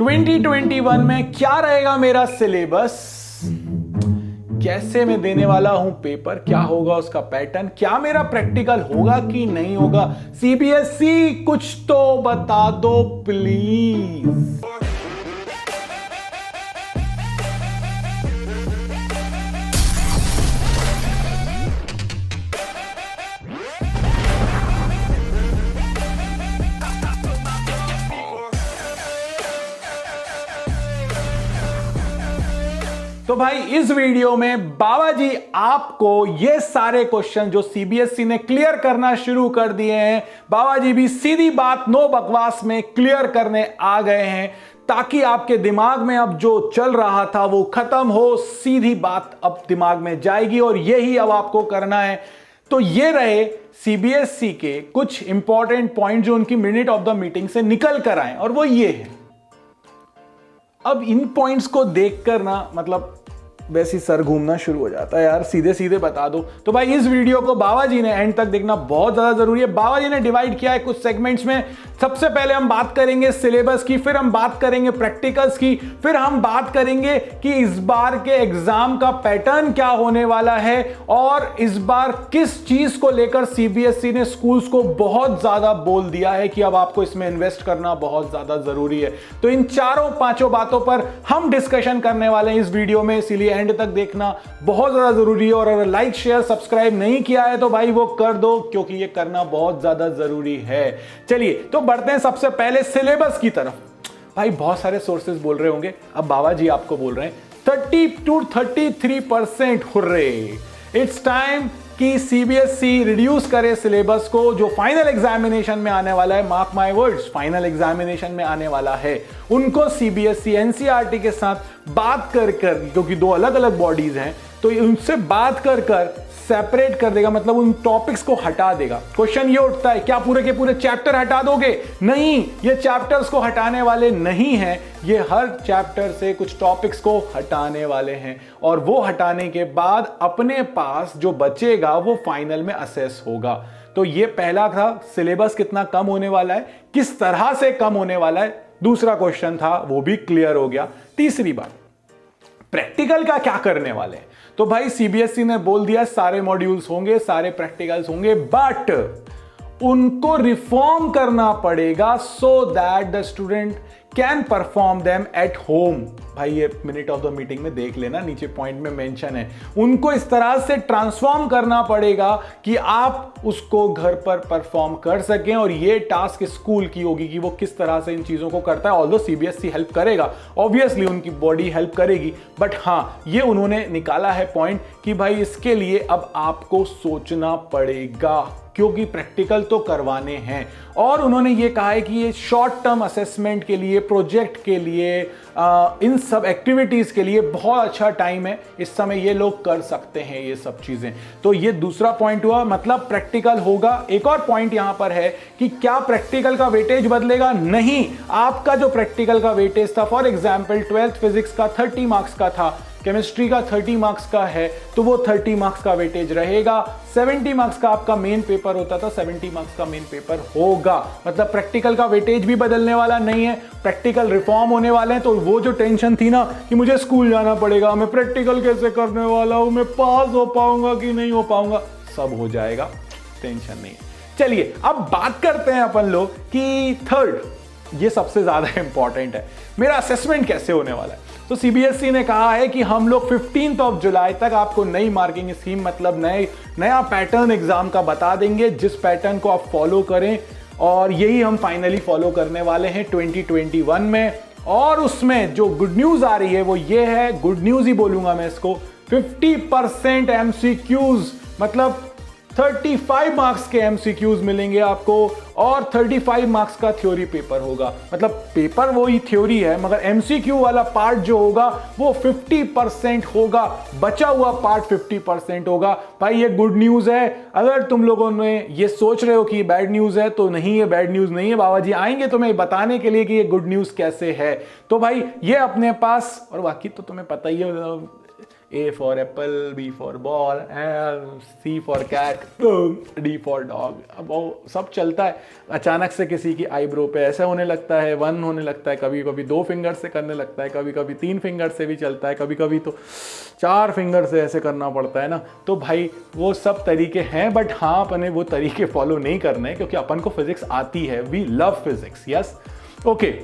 2021 में क्या रहेगा मेरा सिलेबस, कैसे मैं देने वाला हूं पेपर, क्या होगा उसका पैटर्न, क्या मेरा प्रैक्टिकल होगा कि नहीं होगा। सीबीएसई कुछ तो बता दो प्लीज। तो भाई इस वीडियो में बाबा जी आपको ये सारे क्वेश्चन जो सीबीएसई ने क्लियर करना शुरू कर दिए हैं, बाबा जी भी सीधी बात नो बकवास में क्लियर करने आ गए हैं, ताकि आपके दिमाग में अब जो चल रहा था वो खत्म हो, सीधी बात अब दिमाग में जाएगी और यही अब आपको करना है। तो ये रहे सीबीएसई के कुछ इंपॉर्टेंट पॉइंट जो उनकी मिनट ऑफ द मीटिंग से निकल कर आए, और वो ये है। अब इन पॉइंट्स को देखकर ना मतलब वैसे ही सर घूमना शुरू हो जाता है यार, सीधे सीधे बता दो। तो भाई इस वीडियो को बाबा जी ने एंड तक देखना बहुत ज्यादा जरूरी है। बाबा जी ने डिवाइड किया है कुछ सेगमेंट्स में। सबसे पहले हम बात करेंगे सिलेबस की, फिर हम बात करेंगे प्रैक्टिकल्स की, फिर हम बात करेंगे कि इस बार के एग्जाम का पैटर्न क्या होने वाला है और इस बार किस चीज को लेकर सीबीएसई ने स्कूल्स को बहुत ज्यादा बोल दिया है कि अब आपको इसमें इन्वेस्ट करना बहुत ज्यादा जरूरी है। तो इन चारों पांचों बातों पर हम डिस्कशन करने वाले हैं इस वीडियो में, इसीलिए एंड तक देखना बहुत ज्यादा जरूरी है। और अगर लाइक शेयर सब्सक्राइब नहीं किया है तो भाई वो कर दो, क्योंकि ये करना बहुत ज्यादा जरूरी है। चलिए तो बढ़ते हैं सबसे पहले सिलेबस की तरफ। भाई बहुत सारे सोर्सेज बोल रहे होंगे, अब बाबा जी आपको बोल रहे हैं 30 to 33% हुर्रे, इट्स टाइम कि सीबीएसई रिड्यूस करे सिलेबस को। जो फाइनल एग्जामिनेशन में आने वाला है, mark my words, final examination में आने वाला है, उनको सीबीएसई एनसीईआरटी के साथ बात कर क्योंकि दो अलग अलग बॉडीज हैं, तो उनसे बात कर सेपरेट कर देगा, मतलब उन टॉपिक्स को हटा देगा। क्वेश्चन ये उठता है, क्या पूरे के पूरे चैप्टर हटा दोगे? नहीं, ये चैप्टर्स को हटाने वाले नहीं हैं, ये हर चैप्टर से कुछ टॉपिक्स को हटाने वाले हैं, और वो हटाने के बाद अपने पास जो बचेगा वो फाइनल में असेस होगा। तो ये पहला था, सिलेबस कितना कम होने वाला है, किस तरह से कम होने वाला है। दूसरा क्वेश्चन था, वो भी क्लियर हो गया। तीसरी बात, प्रैक्टिकल का क्या करने वाले हैं। तो भाई सीबीएसई ने बोल दिया सारे मॉड्यूल्स होंगे, सारे प्रैक्टिकल्स होंगे, बट उनको रिफॉर्म करना पड़ेगा so that the student can perform them at home. भाई ये मिनट ऑफ द मीटिंग में देख लेना, नीचे पॉइंट में मेंशन है। उनको इस तरह से ट्रांसफॉर्म करना पड़ेगा कि आप उसको घर पर परफॉर्म कर सकें, और ये टास्क स्कूल की होगी कि वो किस तरह से इन चीजों को करता है। ऑल्दो सीबीएसई हेल्प करेगा, ऑब्वियसली उनकी बॉडी हेल्प करेगी, बट हाँ ये उन्होंने निकाला है पॉइंट कि भाई इसके लिए अब आपको सोचना पड़ेगा, क्योंकि प्रैक्टिकल तो करवाने हैं। और उन्होंने ये कहा है कि ये शॉर्ट टर्म असेसमेंट के लिए, प्रोजेक्ट के लिए, इन सब एक्टिविटीज के लिए बहुत अच्छा टाइम है, इस समय ये लोग कर सकते हैं ये सब चीजें। तो ये दूसरा पॉइंट हुआ, मतलब प्रैक्टिकल होगा। एक और पॉइंट यहां पर है कि क्या प्रैक्टिकल का वेटेज बदलेगा? नहीं, आपका जो प्रैक्टिकल का वेटेज था, फॉर एग्जाम्पल 12th फिजिक्स का 30 मार्क्स का था, केमिस्ट्री का 30 मार्क्स का है, तो वो 30 मार्क्स का वेटेज रहेगा। 70 मार्क्स का आपका मेन पेपर होता था, 70 मार्क्स का मेन पेपर होगा। मतलब प्रैक्टिकल का वेटेज भी बदलने वाला नहीं है, प्रैक्टिकल रिफॉर्म होने वाले हैं। तो वो जो टेंशन थी ना कि मुझे स्कूल जाना पड़ेगा, मैं प्रैक्टिकल कैसे करने वाला हूं, मैं पास हो पाऊंगा कि नहीं हो पाऊंगा, सब हो जाएगा, टेंशन नहीं। चलिए अब बात करते हैं अपन लोग कि थर्ड, ये सबसे ज्यादा इंपॉर्टेंट है, मेरा असेसमेंट कैसे होने वाला है। तो सीबीएसई ने कहा है कि हम लोग 15 जुलाई तक आपको नई मार्किंग स्कीम, मतलब नया पैटर्न एग्जाम का बता देंगे, जिस पैटर्न को आप फॉलो करें, और यही हम फाइनली फॉलो करने वाले हैं 2021 में। और उसमें जो गुड न्यूज आ रही है वो ये है, गुड न्यूज ही बोलूंगा मैं इसको, 50% एमसीक्यूज, मतलब 35 मार्क्स के एमसीक्यूज मिलेंगे आपको, और 35 मार्क्स का थ्योरी पेपर होगा। मतलब पेपर वही थ्योरी है, मगर एमसीक्यू वाला पार्ट जो होगा वो 50% होगा, बचा हुआ पार्ट 50% होगा। भाई ये गुड न्यूज है। अगर तुम लोगों ने ये सोच रहे हो कि बैड न्यूज है, तो नहीं, ये बैड न्यूज नहीं है। बाबा जी आएंगे तुम्हें बताने के लिए कि ये गुड न्यूज कैसे है। तो भाई ये अपने पास, और बाकी तो तुम्हें पता ही है, A for apple, B for ball, C for cat, D for dog। अब वो सब चलता है। अचानक से किसी की आईब्रो पे ऐसा होने लगता है, 1 होने लगता है, कभी कभी 2 फिंगर से करने लगता है, कभी कभी 3 फिंगर से भी चलता है, कभी कभी तो 4 फिंगर से ऐसे करना पड़ता है ना। तो भाई वो सब तरीके हैं, बट हाँ अपने वो तरीके फॉलो नहीं करने, क्योंकि अपन को फिजिक्स आती है। We love physics, yes. Okay,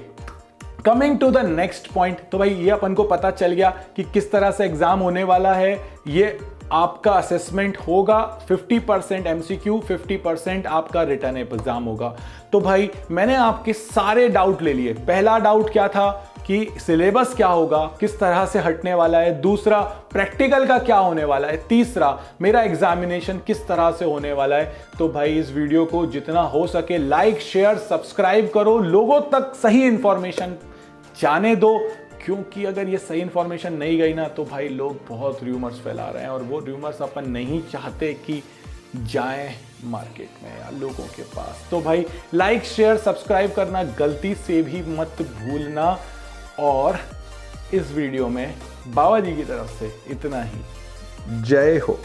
coming to the next point. तो भाई ये अपन को पता चल गया कि किस तरह से एग्जाम होने वाला है। ये आपका असेसमेंट होगा 50% MCQ, 50% आपका रिटन एग्जाम होगा। तो भाई मैंने आपके सारे डाउट ले लिए। पहला डाउट क्या था कि सिलेबस क्या होगा, किस तरह से हटने वाला है। दूसरा, प्रैक्टिकल का क्या होने वाला है। तीसरा, मेरा एग्जामिनेशन किस तरह से होने वाला है। तो भाई इस वीडियो को जितना हो सके लाइक, शेयर, सब्सक्राइब करो, लोगों तक सही इंफॉर्मेशन जाने दो, क्योंकि अगर ये सही इंफॉर्मेशन नहीं गई ना तो भाई लोग बहुत र्यूमर्स फैला रहे हैं, और वो र्यूमर्स अपन नहीं चाहते कि जाएं मार्केट में या लोगों के पास। तो भाई लाइक, शेयर, सब्सक्राइब करना गलती से भी मत भूलना। और इस वीडियो में बाबा जी की तरफ से इतना ही। जय हो।